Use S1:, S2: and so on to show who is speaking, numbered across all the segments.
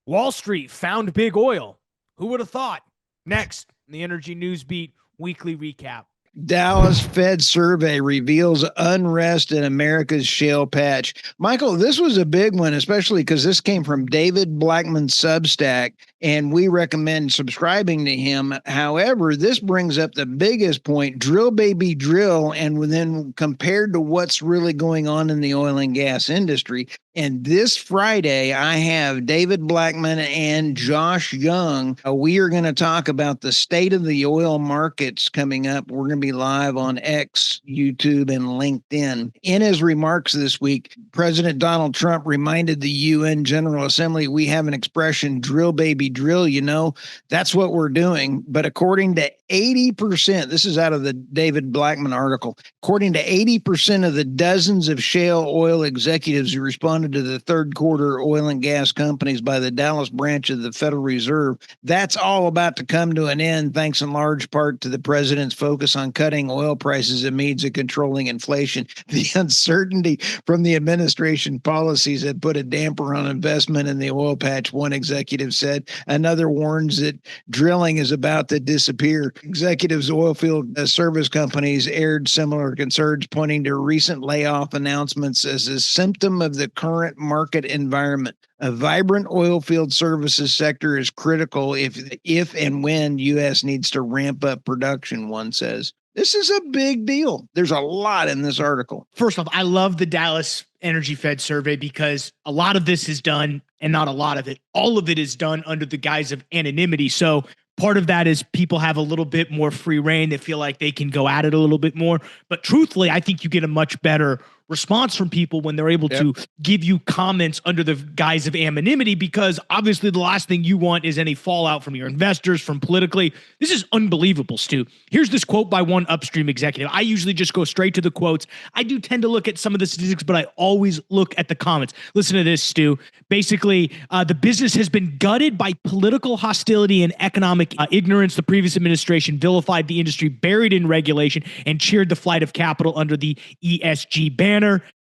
S1: Wall Street found big oil. Who would have thought? Next, the Energy News Beat weekly recap.
S2: Dallas Fed survey reveals unrest in America's shale patch. Michael, this was a big one, especially because this came from David Blackman's Substack, and we recommend subscribing to him. However, this brings up the biggest point: drill, baby, drill. And then compared to what's really going on in the oil and gas industry. And this Friday, I have David Blackman and Josh Young. We are going to talk about the state of the oil markets coming up. We're going to be live on X, YouTube, and LinkedIn. In his remarks this week, President Donald Trump reminded the UN General Assembly, we have an expression, drill, baby, drill. You know, that's what we're doing. But according to 80%, this is out of the David Blackman article, according to 80% of the dozens of shale oil executives who responded to the third quarter oil and gas companies by the Dallas branch of the Federal Reserve, that's all about to come to an end, thanks in large part to the president's focus on cutting oil prices and means of controlling inflation. The uncertainty from the administration policies had put a damper on investment in the oil patch, one executive said. Another warns that drilling is about to disappear. Executives, oilfield service companies aired similar concerns, pointing to recent layoff announcements as a symptom of the current market environment. A vibrant oilfield services sector is critical if and when U.S. needs to ramp up production, one says. This is a big deal. There's a lot in this article.
S3: First off, I love the Dallas Energy Fed survey because a lot of this is done, and not a lot of it. All of it is done under the guise of anonymity. So part of that is people have a little bit more free reign. They feel like they can go at it a little bit more. But truthfully, I think you get a much better response from people when they're able to give you comments under the guise of anonymity, because obviously the last thing you want is any fallout from your investors, from politically. This is unbelievable, Stu. Here's this quote by one upstream executive. I usually just go straight to the quotes. I do tend to look at some of the statistics, but I always look at the comments. Listen to this, Stu. Basically, the business has been gutted by political hostility and economic ignorance. The previous administration vilified the industry, buried in regulation, and cheered the flight of capital under the ESG banner.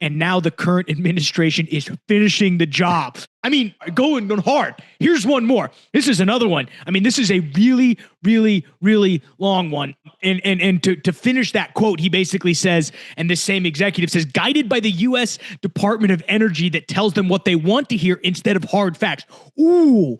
S3: And now the current administration is finishing the job. I mean, going hard. Here's one more. This is another one. I mean, this is a really, really, really long one. And to finish that quote, he basically says, and this same executive says, guided by the U.S. Department of Energy that tells them what they want to hear instead of hard facts. Ooh,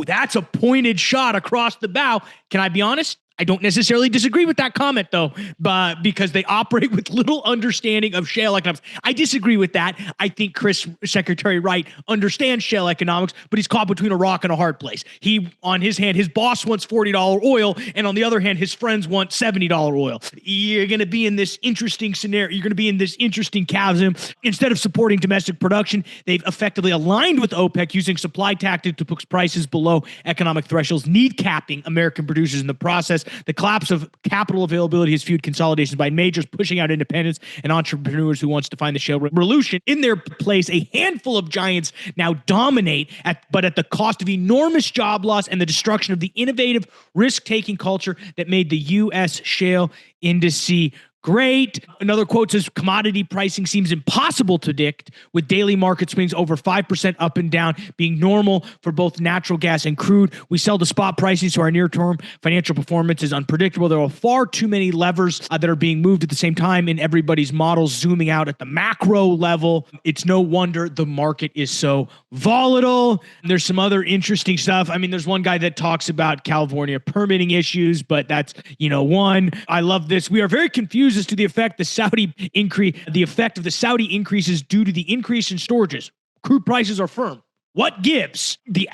S3: that's a pointed shot across the bow. Can I be honest? I don't necessarily disagree with that comment, though, but because they operate with little understanding of shale economics. I disagree with that. I think Chris Secretary Wright understands shale economics, but he's caught between a rock and a hard place. He, on his hand, his boss wants $40 oil, and on the other hand, his friends want $70 oil. You're going to be in this interesting scenario. You're going to be in this interesting chasm. Instead of supporting domestic production, they've effectively aligned with OPEC using supply tactics to push prices below economic thresholds, need capping American producers in the process. The collapse of capital availability has fueled consolidations by majors, pushing out independents and entrepreneurs who wants to find the shale revolution. In their place, a handful of giants now dominate, but at the cost of enormous job loss and the destruction of the innovative, risk-taking culture that made the U.S. shale industry great. Another quote says, commodity pricing seems impossible to predict, with daily market swings over 5% up and down being normal for both natural gas and crude. We sell to spot pricing, so our near-term financial performance is unpredictable. There are far too many levers that are being moved at the same time in everybody's models, zooming out at the macro level. It's no wonder the market is so volatile. And there's some other interesting stuff. I mean, there's one guy that talks about California permitting issues, but that's, one. I love this. We are very confused as to the effect of the Saudi increases due to the increase in storages. Crude prices are firm. What gives? The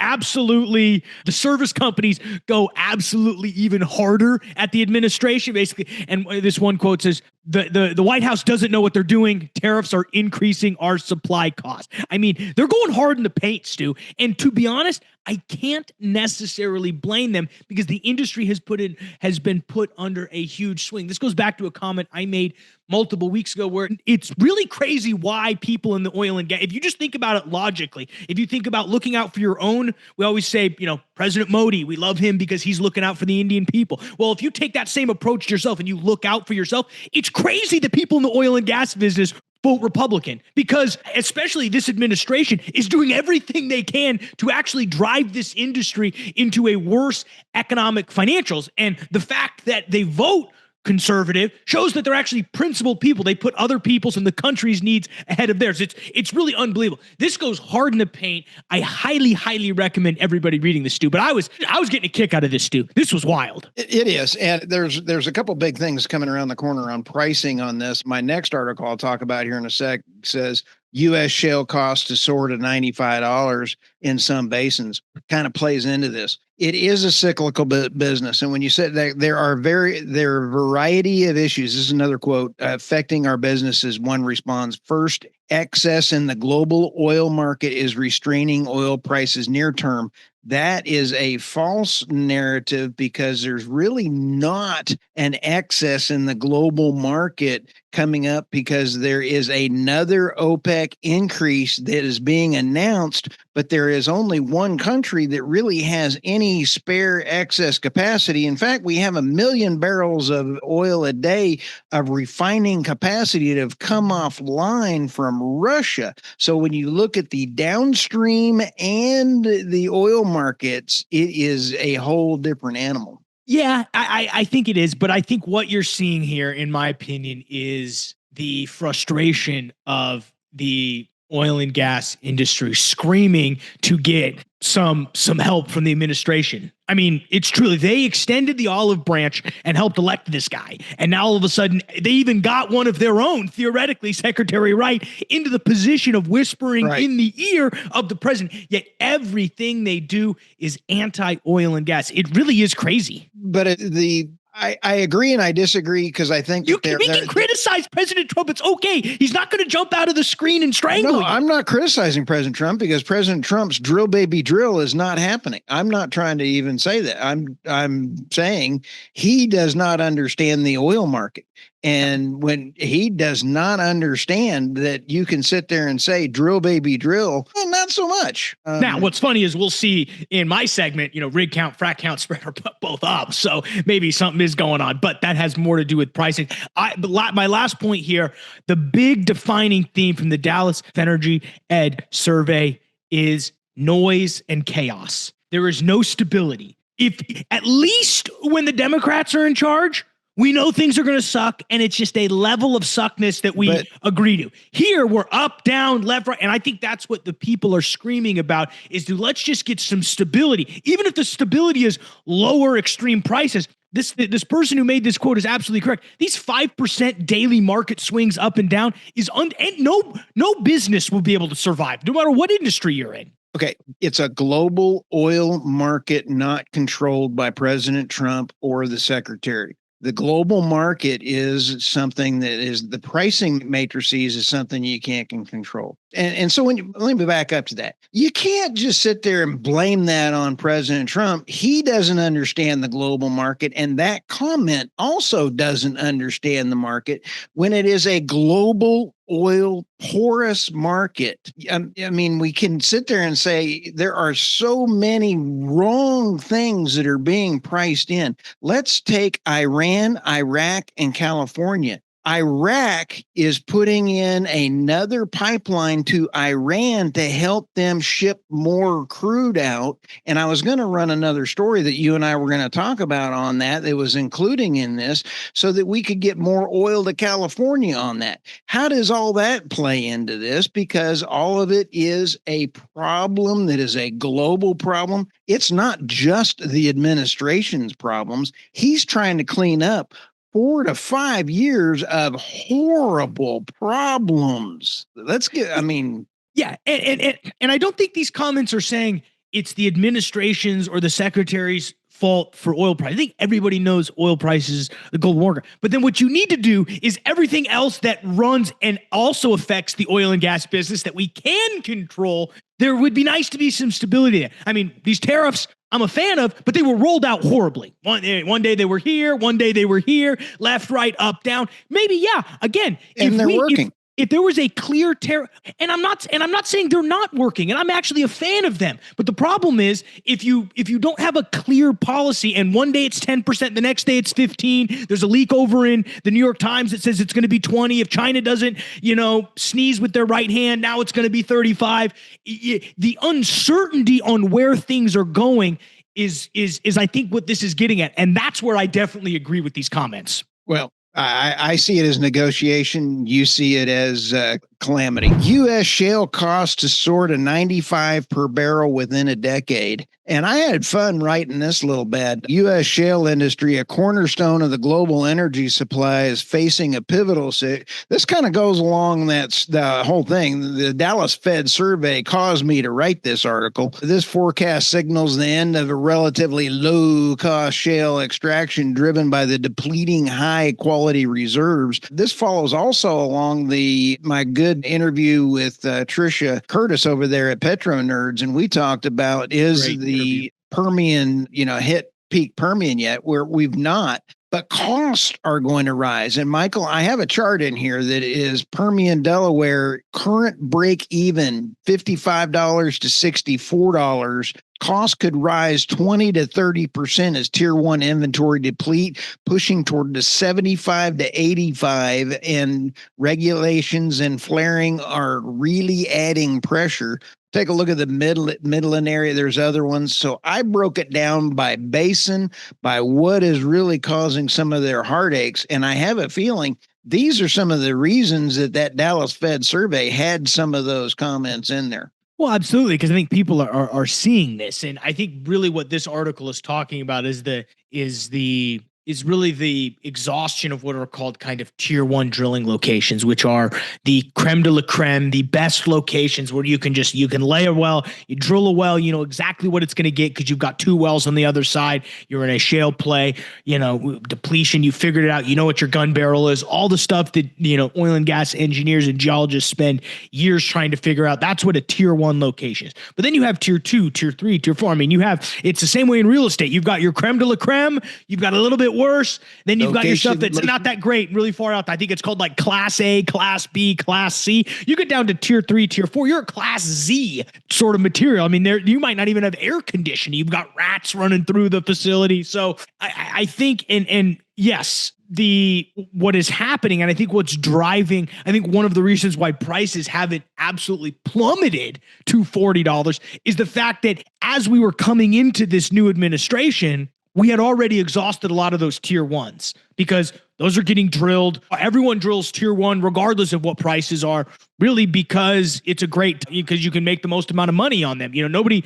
S3: service companies go absolutely even harder at the administration, basically. And this one quote says, the White House doesn't know what they're doing. Tariffs are increasing our supply costs. I mean, they're going hard in the paint, Stu. And to be honest, I can't necessarily blame them, because the industry has been put under a huge swing. This goes back to a comment I made multiple weeks ago, where it's really crazy why people in the oil and gas, if you just think about it logically, if you think about looking out for your own, we always say, President Modi, we love him because he's looking out for the Indian people. Well, if you take that same approach to yourself and you look out for yourself, it's crazy that people in the oil and gas business vote Republican, because especially this administration is doing everything they can to actually drive this industry into a worse economic financials. And the fact that they vote conservative shows that they're actually principled people. They put other people's and the country's needs ahead of theirs. It's really unbelievable. This goes hard in the paint. I highly recommend everybody reading this, Stu. But I was getting a kick out of this, Stu. This was wild.
S2: It is, and there's a couple big things coming around the corner on pricing on this. My next article I'll talk about here in a sec says U.S. shale costs to soar to $95 in some basins. Kind of plays into this. It is a cyclical business, and when you said that there are a variety of issues. This is another quote affecting our businesses. One responds: first, excess in the global oil market is restraining oil prices near term. That is a false narrative because there's really not an excess in the global market coming up, because there is another OPEC increase that is being announced, but there is only one country that really has any spare excess capacity. In fact, we have 1 million barrels of oil a day of refining capacity that have come offline from Russia. So when you look at the downstream and the oil markets, it is a whole different animal.
S3: Yeah, I think it is. But I think what you're seeing here, in my opinion, is the frustration of the oil and gas industry screaming to get some help from the administration. I mean, it's truly, they extended the olive branch and helped elect this guy. And now all of a sudden, they even got one of their own, theoretically, Secretary Wright, into the position of whispering in the ear of the president. Yet everything they do is anti-oil and gas. It really is crazy.
S2: But I agree and I disagree, because I think
S3: we can criticize President Trump. It's okay. He's not going to jump out of the screen and strangle you.
S2: I'm not criticizing President Trump, because President Trump's drill baby drill is not happening. I'm not trying to even say that. I'm saying he does not understand the oil market. And when he does not understand that you can sit there and say drill baby drill, well, not so much.
S3: Now, what's funny is we'll see in my segment, rig count, frac count spread are both up. So maybe something is going on, but that has more to do with pricing. My last point here, the big defining theme from the Dallas Energy Ed survey is noise and chaos. There is no stability. If at least when the Democrats are in charge, we know things are going to suck, and it's just a level of suckness that we agree to. Here, we're up, down, left, right, and I think that's what the people are screaming about, is let's just get some stability. Even if the stability is lower extreme prices, this person who made this quote is absolutely correct. These 5% daily market swings up and down and no business will be able to survive, no matter what industry you're in.
S2: Okay, it's a global oil market not controlled by President Trump or the secretary. The global market is something that is, the pricing matrices is something you can't control. And so let me back up to that. You can't just sit there and blame that on President Trump. He doesn't understand the global market. And that comment also doesn't understand the market when it is a global oil porous market. I mean, we can sit there and say there are so many wrong things that are being priced in. Let's take Iran, Iraq, and California. Iraq is putting in another pipeline to Iran to help them ship more crude out. And I was going to run another story that you and I were going to talk about on that was including in this, so that we could get more oil to California on that. How does all that play into this? Because all of it is a problem that is a global problem. It's not just the administration's problems. He's trying to clean up 4 to 5 years of horrible problems.
S3: Yeah. And I don't think these comments are saying it's the administration's or the secretary's fault for oil price. I think everybody knows oil prices, the global market. But then what you need to do is everything else that runs and also affects the oil and gas business that we can control. There would be nice to be some stability there. I mean, these tariffs, I'm a fan of, but they were rolled out horribly. One day they were here, one day they were here, left, right, up, down. Maybe, yeah, again.
S2: And they're working.
S3: if there was a clear and I'm not saying they're not working, and I'm actually a fan of them. But the problem is if you don't have a clear policy, and one day it's 10%, the next day it's 15, there's a leak over in the New York Times that says it's going to be 20. If China doesn't, sneeze with their right hand, now it's going to be 35. The uncertainty on where things are going is I think what this is getting at. And that's where I definitely agree with these comments.
S2: Well, I see it as negotiation. You see it as calamity. U.S. shale costs to soar to 95 per barrel within a decade. And I had fun writing this little bit. U.S. shale industry, a cornerstone of the global energy supply, is facing a pivotal. This kind of goes along the whole thing. The Dallas Fed survey caused me to write this article. This forecast signals the end of a relatively low-cost shale extraction driven by the depleting high-quality reserves. This follows also along my good interview with Tricia Curtis over there at Petro Nerds, and we talked about the Permian, hit peak Permian yet, where we've not, but costs are going to rise. And Michael, I have a chart in here that is Permian Delaware current break even $55 to $64. Costs could rise 20 to 30% as tier one inventory deplete, pushing toward the 75 to 85, and regulations and flaring are really adding pressure. Take a look at the Midland area. There's other ones. So I broke it down by basin, by what is really causing some of their heartaches. And I have a feeling these are some of the reasons that Dallas Fed survey had some of those comments in there.
S3: Well, absolutely, because I think people are seeing this, and I think really what this article is talking about is really the exhaustion of what are called kind of tier one drilling locations, which are the creme de la creme, the best locations where you can lay a well, you drill a well, you know exactly what it's going to get because you've got two wells on the other side. You're in a shale play, depletion, you figured it out. You know what your gun barrel is, all the stuff that, oil and gas engineers and geologists spend years trying to figure out. That's what a tier one location is. But then you have tier two, tier three, tier four. I mean, it's the same way in real estate. You've got your creme de la creme, you've got a little bit worse. Then you've got your stuff that's not that great, really far out. I think it's called like class A, class B, class C. You get down to tier 3, tier 4, you're a class Z sort of material. I mean, you might not even have air conditioning. You've got rats running through the facility. So I think, and yes, what is happening, and I think what's driving, I think one of the reasons why prices haven't absolutely plummeted to $40 is the fact that as we were coming into this new administration, we had already exhausted a lot of those tier ones because those are getting drilled. Everyone drills tier one, regardless of what prices are, really because because you can make the most amount of money on them. Nobody,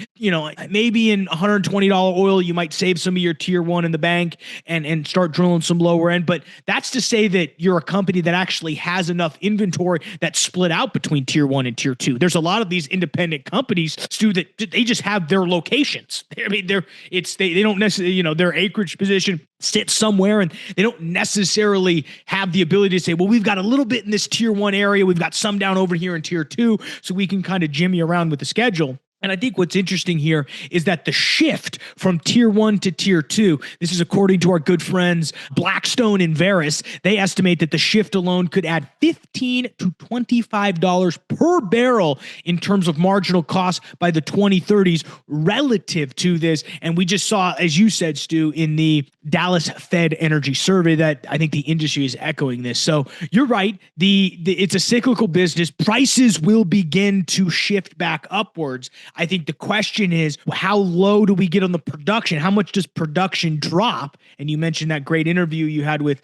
S3: maybe in $120 oil, you might save some of your tier one in the bank and start drilling some lower end. But that's to say that you're a company that actually has enough inventory that's split out between tier one and tier two. There's a lot of these independent companies, Stu, that they just have their locations. I mean, they don't necessarily, their acreage position sits somewhere and they don't necessarily have the ability to say, well, we've got a little bit in this tier one area. We've got some down over here in tier two. So we can kind of jimmy around with the schedule. And I think what's interesting here is that the shift from tier one to tier two, this is according to our good friends Blackstone and Varus, they estimate that the shift alone could add $15 to $25 per barrel in terms of marginal cost by the 2030s relative to this. And we just saw, as you said, Stu, in the Dallas Fed Energy Survey that I think the industry is echoing this. So you're right. It's a cyclical business. Prices will begin to shift back upwards. I think the question is, how low do we get on the production? How much does production drop? And you mentioned that great interview you had with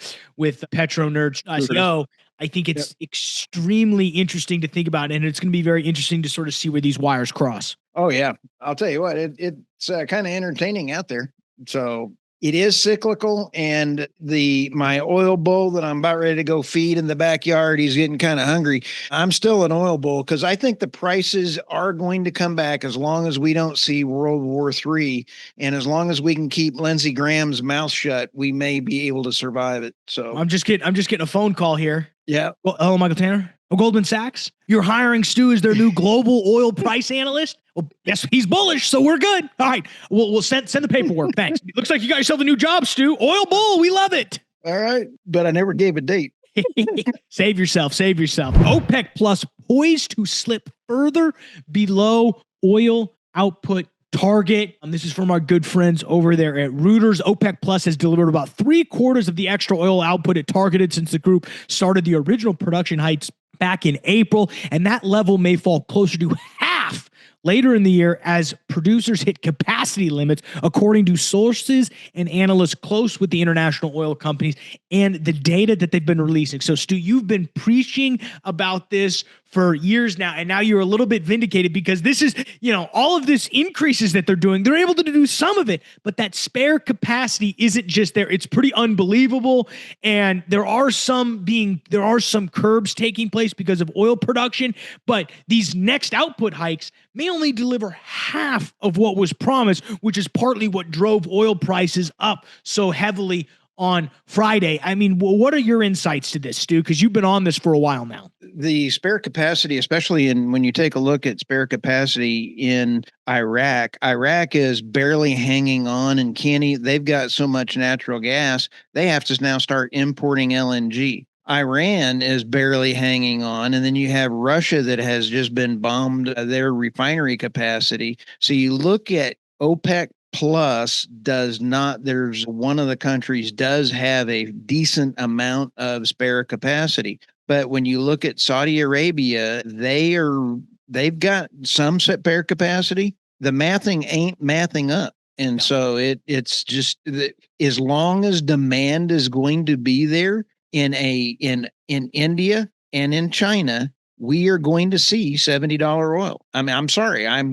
S3: Petro Nerds ICO. I think it's extremely interesting to think about, and it's going to be very interesting to sort of see where these wires cross.
S2: Oh, yeah. I'll tell you what, it's kind of entertaining out there. So it is cyclical, and my oil bull that I'm about ready to go feed in the backyard, he's getting kind of hungry. I'm still an oil bull because I think the prices are going to come back as long as we don't see World War III, and as long as we can keep Lindsey Graham's mouth shut, we may be able to survive it. So
S3: I'm just getting a phone call here.
S2: Yeah.
S3: Well, hello, Michael Tanner. Goldman Sachs. You're hiring Stu as their new global oil price analyst. Well, yes, he's bullish, so we're good. All right, we'll send the paperwork. Thanks. Looks like you got yourself a new job, Stu. Oil bull, we love it.
S2: All right, but I never gave a date.
S3: Save yourself. OPEC Plus poised to slip further below oil output target. This is from our good friends over there at Reuters. OPEC Plus has delivered about 3/4 of the extra oil output it targeted since the group started the original production heights back in April, and that level may fall closer to half later in the year as producers hit capacity limits, according to sources and analysts close with the international oil companies and the data that they've been releasing. So, Stu, you've been preaching about this for years now, and now you're a little bit vindicated because this is, all of this increases that they're doing. They're able to do some of it, but that spare capacity isn't just there. It's pretty unbelievable, and there are some curbs taking place because of oil production, but these next output hikes may only deliver half of what was promised, which is partly what drove oil prices up so heavily on Friday. I mean, what are your insights to this, Stu? Because you've been on this for a while now.
S2: The spare capacity, especially when you take a look at spare capacity in Iraq is barely hanging on, and Kenny, they've got so much natural gas, they have to now start importing LNG. Iran is barely hanging on, and then you have Russia that has just been bombed their refinery capacity. So you look at OPEC Plus there's one of the countries does have a decent amount of spare capacity. But when you look at Saudi Arabia, they've got some spare capacity. The mathing ain't mathing up. And so it's just as long as demand is going to be there in India and in China, we are going to see $70 oil. I mean, I'm sorry. I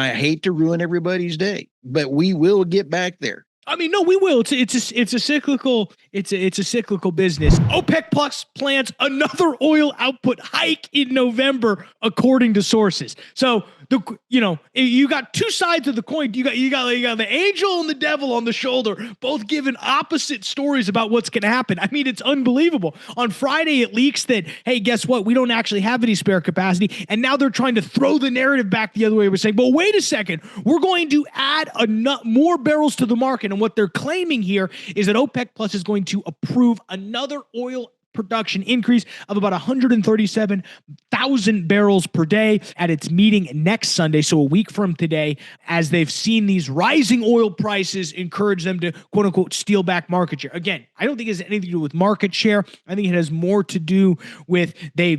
S2: hate to ruin everybody's day, but we will get back there.
S3: I mean, no, we will. It's a cyclical business. OPEC Plus plans another oil output hike in November, according to sources. So you got two sides of the coin. You got the angel and the devil on the shoulder, both giving opposite stories about what's going to happen. I mean, it's unbelievable. On Friday, it leaks that, hey, guess what? We don't actually have any spare capacity, and now they're trying to throw the narrative back the other way. We're saying, well, wait a second, we're going to add more barrels to the market, and what they're claiming here is that OPEC Plus is going to approve another oil production increase of about 137,000 barrels per day at its meeting next Sunday, so a week from today, as they've seen these rising oil prices encourage them to quote unquote steal back market share. Again, I don't think it has anything to do with market share. I think it has more to do with they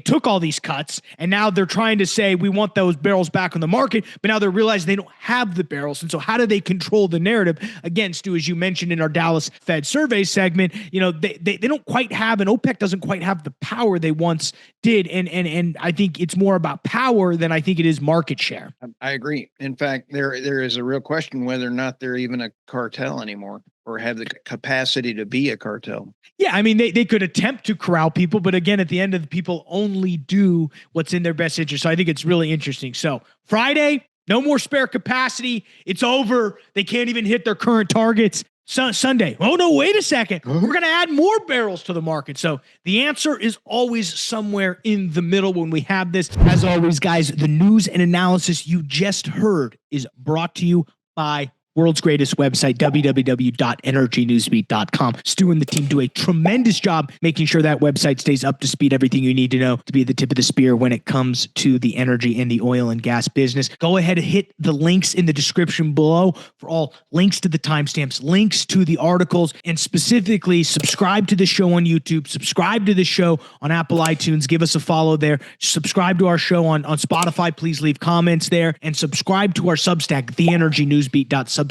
S3: took all these cuts and now they're trying to say we want those barrels back on the market, but now they're realizing they don't have the barrels. And so how do they control the narrative? Again, Stu, as you mentioned in our Dallas Fed survey segment, they don't quite have, and OPEC doesn't quite have the power they once did. And I think it's more about power than I think it is market share.
S2: I agree. In fact, there is a real question whether or not they're even a cartel anymore or have the capacity to be a cartel.
S3: Yeah, I mean, they could attempt to corral people, but again, at the end of the people only do what's in their best interest. So I think it's really interesting. So Friday, no more spare capacity. It's over. They can't even hit their current targets. Sunday. Oh, no, wait a second. We're going to add more barrels to the market. So the answer is always somewhere in the middle when we have this. As always, guys, the news and analysis you just heard is brought to you by world's greatest website, www.energynewsbeat.com. Stu and the team do a tremendous job making sure that website stays up to speed, everything you need to know to be at the tip of the spear when it comes to the energy and the oil and gas business. Go ahead and hit the links in the description below for all links to the timestamps, links to the articles, and specifically subscribe to the show on YouTube, subscribe to the show on Apple iTunes, give us a follow there, subscribe to our show on Spotify, please leave comments there, and subscribe to our Substack, theenergynewsbeat.substack.com.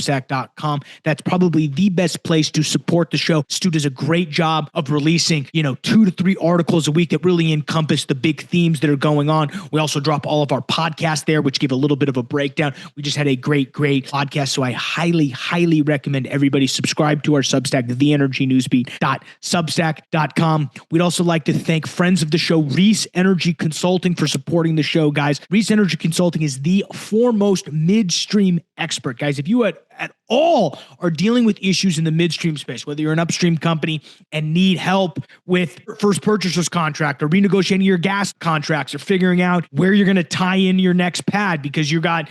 S3: That's probably the best place to support the show. Stu does a great job of releasing, 2 to 3 articles a week that really encompass the big themes that are going on. We also drop all of our podcasts there, which give a little bit of a breakdown. We just had a great podcast. So I highly, highly recommend everybody subscribe to our Substack, theenergynewsbeat.substack.com. We'd also like to thank friends of the show, Reese Energy Consulting, for supporting the show, guys. Reese Energy Consulting is the foremost midstream expert, guys. If you at all are dealing with issues in the midstream space, whether you're an upstream company and need help with first purchaser's contract or renegotiating your gas contracts or figuring out where you're going to tie in your next pad because you've got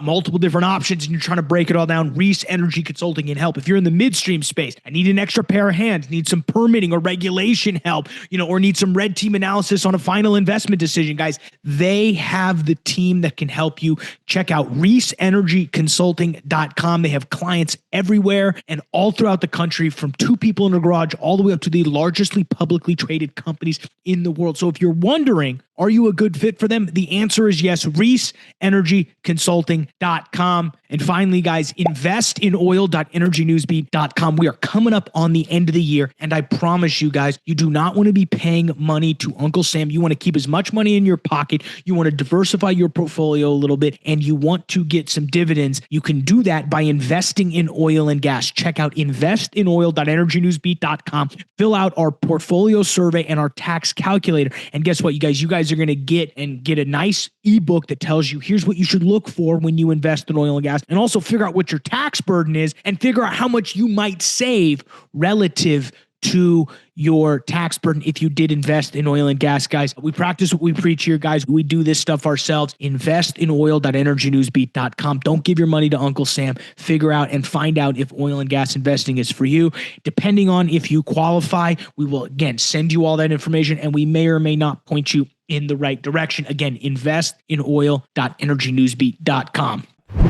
S3: multiple different options and you're trying to break it all down, Reese Energy Consulting can help. If you're in the midstream space, I need an extra pair of hands, need some permitting or regulation help, or need some red team analysis on a final investment decision, guys, they have the team that can help you. Check out reeseenergyconsulting.com. They have clients everywhere and all throughout the country, from two people in a garage all the way up to the largest publicly traded companies in the world. So if you're wondering, are you a good fit for them? The answer is yes. reeseenergyconsulting.com. And finally, guys, investinoil.energynewsbeat.com. We are coming up on the end of the year, and I promise you guys, you do not want to be paying money to Uncle Sam. You want to keep as much money in your pocket. You want to diversify your portfolio a little bit, and you want to get some dividends. You can do that by investing in oil and gas. Check out investinoil.energynewsbeat.com. Fill out our portfolio survey and our tax calculator. And guess what, you guys are going to get a nice ebook that tells you here's what you should look for when you invest in oil and gas, and also figure out what your tax burden is and figure out how much you might save relative to your tax burden if you did invest in oil and gas, guys. We practice what we preach here, guys. We do this stuff ourselves. Investinoil.energynewsbeat.com. Don't give your money to Uncle Sam. Figure out and find out if oil and gas investing is for you. Depending on if you qualify, we will, again, send you all that information, and we may or may not point you in the right direction. Again, investinoil.energynewsbeat.com.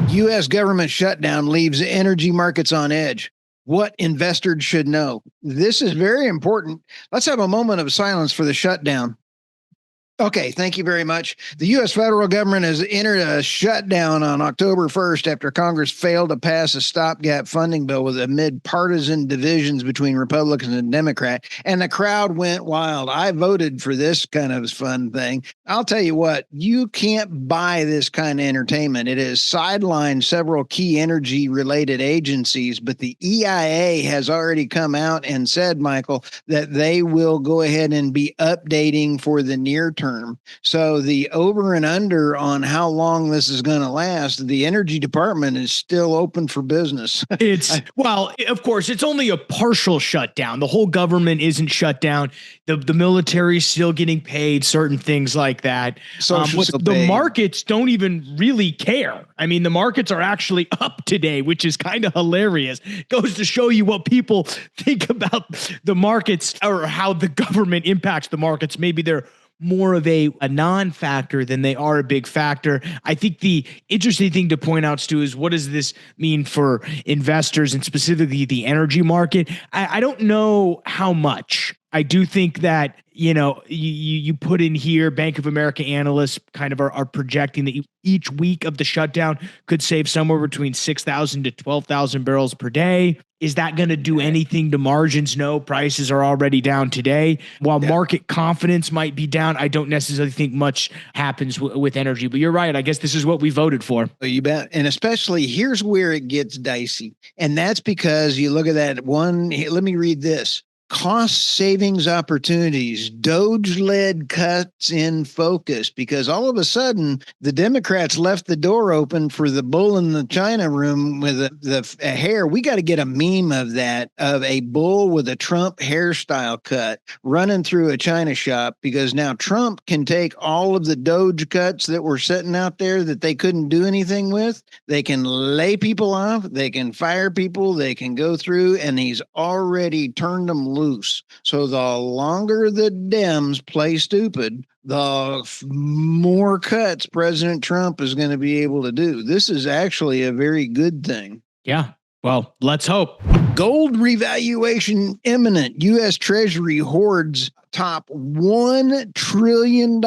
S2: U.S. government shutdown leaves energy markets on edge. What investors should know. This is very important. Let's have a moment of silence for the shutdown. Okay, thank you very much. The U.S. federal government has entered a shutdown on October 1st after Congress failed to pass a stopgap funding bill amid partisan divisions between Republicans and Democrats, and the crowd went wild. I voted for this kind of fun thing. I'll tell you what, you can't buy this kind of entertainment. It has sidelined several key energy-related agencies, but the EIA has already come out and said, Michael, that they will go ahead and be updating for the near term. So the over and under on how long this is going to last, the Energy Department is still open for business.
S3: Well, of course, it's only a partial shutdown. The whole government isn't shut down. The military is still getting paid, certain things like that. The markets don't even really care. I mean, the markets are actually up today, which is kind of hilarious. Goes to show you what people think about the markets or how the government impacts the markets. Maybe they're more of a non-factor than they are a big factor. I think the interesting thing to point out, Stu, is what does this mean for investors and specifically the energy market? I don't know how much. I do think that, you put in here, Bank of America analysts kind of are projecting that each week of the shutdown could save somewhere between 6,000 to 12,000 barrels per day. Is that going to do anything to margins? No, prices are already down today. While market confidence might be down, I don't necessarily think much happens with energy. But you're right. I guess this is what we voted for.
S2: You bet. And especially here's where it gets dicey. And that's because you look at that one. Let me read this. Cost savings opportunities, DOGE-led cuts in focus, because all of a sudden the Democrats left the door open for the bull in the China room with the hair. We got to get a meme of that, of a bull with a Trump hairstyle cut running through a China shop, because now Trump can take all of the DOGE cuts that were sitting out there that they couldn't do anything with. They can lay people off. They can fire people. They can go through, and he's already turned them loose. So the longer the Dems play stupid, the more cuts President Trump is going to be able to do. This is actually a very good thing.
S3: Yeah. Well, let's hope.
S2: Gold revaluation imminent. U.S. Treasury hoards top $1 trillion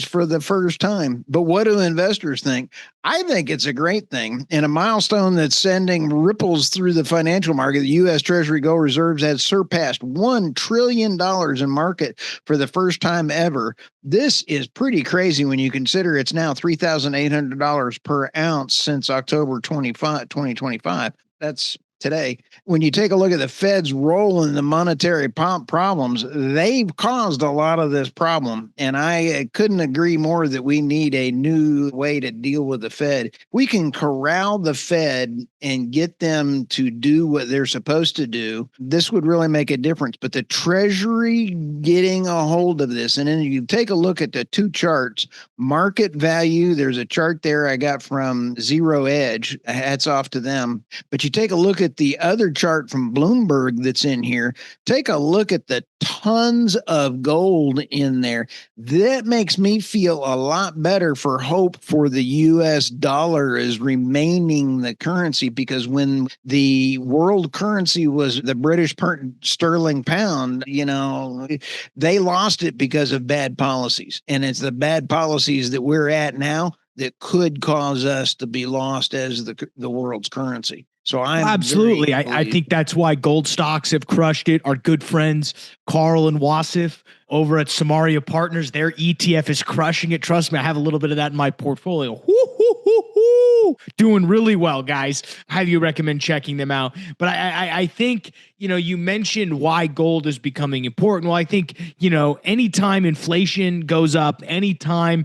S2: for the first time. But what do investors think? I think it's a great thing and a milestone that's sending ripples through the financial market. The U.S. Treasury gold reserves has surpassed $1 trillion in market for the first time ever. This is pretty crazy when you consider it's now $3,800 per ounce since October 2025. That's today. When you take a look at the Fed's role in the monetary problems, they've caused a lot of this problem. And I couldn't agree more that we need a new way to deal with the Fed. We can corral the Fed and get them to do what they're supposed to do. This would really make a difference. But the Treasury getting a hold of this, and then you take a look at the two charts, market value, there's a chart there I got from Zero Edge. Hats off to them. But you take a look at the other chart from Bloomberg that's in here. Take a look at the tons of gold in there. That makes me feel a lot better for hope for the US dollar is remaining the currency, because when the world currency was the British sterling pound, they lost it because of bad policies. And it's the bad policies that we're at now that could cause us to be lost as the world's currency. So
S3: absolutely. I think that's why gold stocks have crushed it. Our good friends, Carl and Wasif over at Samaria Partners, their ETF is crushing it. Trust me, I have a little bit of that in my portfolio. Doing really well, guys. I highly recommend checking them out. But I think, you mentioned why gold is becoming important. Well, I think, anytime inflation goes up, anytime,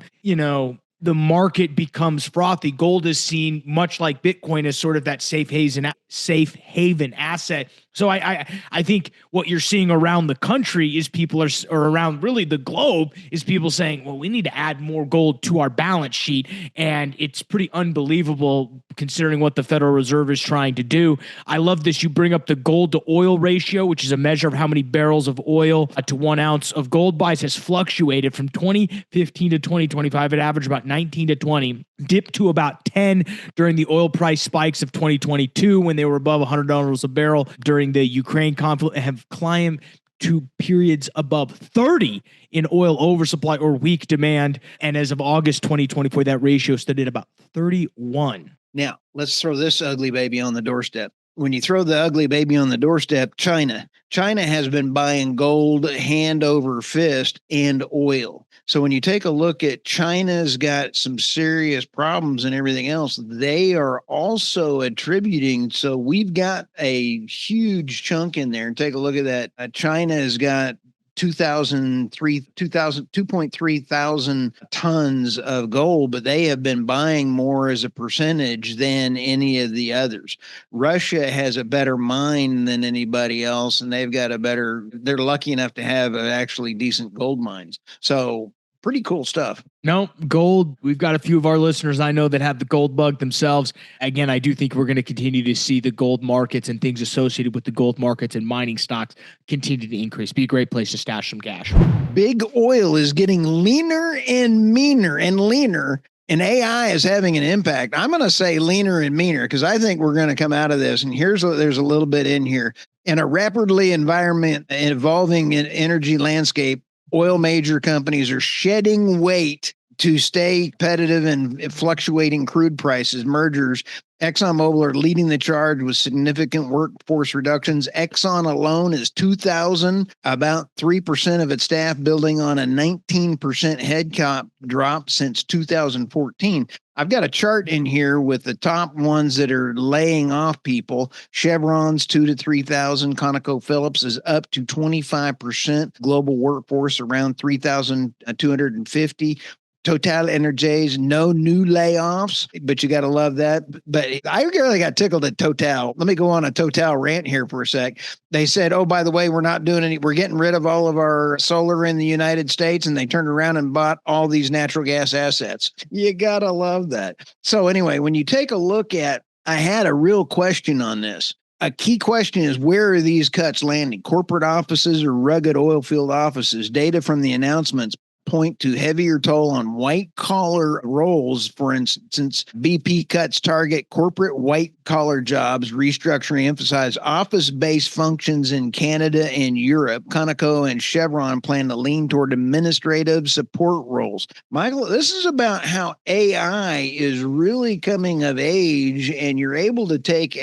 S3: the market becomes frothy, gold is seen much like Bitcoin as sort of that safe haven asset. So I think what you're seeing around the country is people or around really the globe is people saying, well, we need to add more gold to our balance sheet. And it's pretty unbelievable considering what the Federal Reserve is trying to do. I love this. You bring up the gold to oil ratio, which is a measure of how many barrels of oil to 1 ounce of gold buys, has fluctuated from 2015 to 2025. It averaged about 19 to 20, dipped to about 10 during the oil price spikes of 2022 when they were above $100 a barrel during the Ukraine conflict, and have climbed to periods above 30 in oil oversupply or weak demand. And as of August 2024, that ratio stood at about 31.
S2: Now, let's throw this ugly baby on the doorstep. When you throw the ugly baby on the doorstep, China has been buying gold hand over fist and oil. So when you take a look at China's got some serious problems and everything else, they are also attributing. So we've got a huge chunk in there. And take a look at that. China has got 2.3 thousand tons of gold, but they have been buying more as a percentage than any of the others. Russia has a better mine than anybody else, and they're lucky enough to have actually decent gold mines. So pretty cool stuff.
S3: No, gold. We've got a few of our listeners I know that have the gold bug themselves. Again, I do think we're going to continue to see the gold markets and things associated with the gold markets and mining stocks continue to increase. Be a great place to stash some cash.
S2: Big oil is getting leaner and meaner and leaner, and AI is having an impact. I'm going to say leaner and meaner because I think we're going to come out of this. And there's a little bit in here. In a rapidly evolving energy landscape, oil major companies are shedding weight to stay competitive in fluctuating crude prices. Mergers. ExxonMobil are leading the charge with significant workforce reductions. Exxon alone is 2,000, about 3% of its staff, building on a 19% headcount drop since 2014. I've got a chart in here with the top ones that are laying off people. Chevron's 2,000 to 3,000. ConocoPhillips is up to 25%. Global workforce around 3,250. Total Energies, no new layoffs, but you got to love that. But I really got tickled at Total. Let me go on a Total rant here for a sec. They said, oh, by the way, we're getting rid of all of our solar in the United States. And they turned around and bought all these natural gas assets. You got to love that. So anyway, when you take a look at, I had a real question on this. A key question is, where are these cuts landing? Corporate offices or rugged oil field offices? Data from the announcements point to heavier toll on white collar roles. For instance, BP cuts target corporate white collar jobs, restructuring emphasize office-based functions in Canada and Europe. Conoco and Chevron plan to lean toward administrative support roles. Michael, this is about how AI is really coming of age, and you're able to take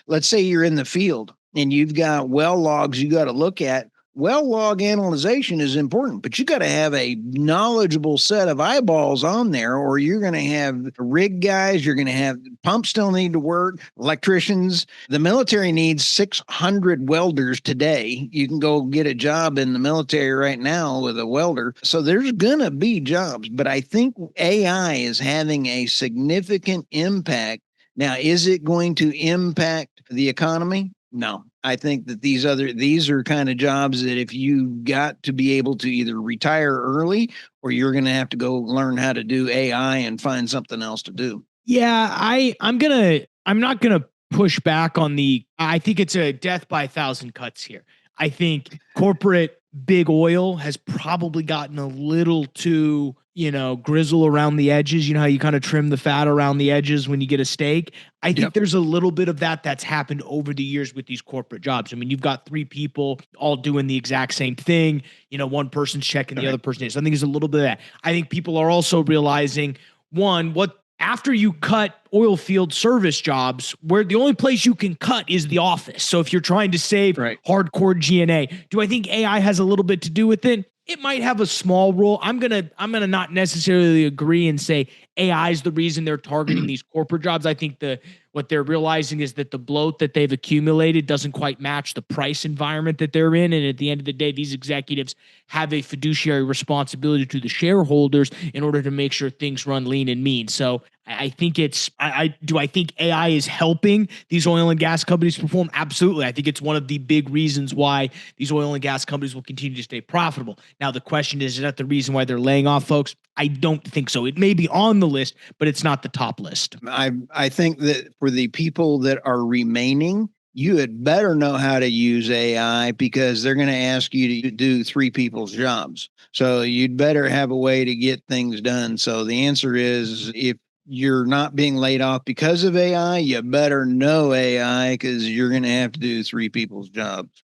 S2: let's say you're in the field and you've got well logs you got to look at. Well log analyzation is important, but you got to have a knowledgeable set of eyeballs on there, or you're going to have rig guys, you're going to have pumps still need to work, electricians. The military needs 600 welders today. You can go get a job in the military right now with a welder. So there's going to be jobs, but I think AI is having a significant impact. Now, is it going to impact the economy? No, I think that these are kind of jobs that if you got to be able to either retire early or you're going to have to go learn how to do AI and find something else to do.
S3: Yeah, I'm not gonna push back on I think it's a death by a thousand cuts here. I think corporate big oil has probably gotten a little too, grizzle around the edges. You know how you kind of trim the fat around the edges when you get a steak? I think there's a little bit of that's happened over the years with these corporate jobs. I mean, you've got three people all doing the exact same thing. One person's checking the other person is. I think there's a little bit of that. I think people are also realizing what after you cut oil field service jobs, where the only place you can cut is the office. So if you're trying to save hardcore G&A, do I think AI has a little bit to do with it? It might have a small role. I'm gonna not necessarily agree and say AI is the reason they're targeting these corporate jobs. I think what they're realizing is that the bloat that they've accumulated doesn't quite match the price environment that they're in. And at the end of the day, these executives have a fiduciary responsibility to the shareholders in order to make sure things run lean and mean. So I think I think AI is helping these oil and gas companies perform? Absolutely. I think it's one of the big reasons why these oil and gas companies will continue to stay profitable. Now, the question is that the reason why they're laying off folks? I don't think so. It may be on the list, but it's not the top list.
S2: I think that for the people that are remaining, you had better know how to use AI because they're going to ask you to do three people's jobs. So you'd better have a way to get things done. So the answer is if you're not being laid off because of AI, you better know AI because you're going to have to do three people's jobs.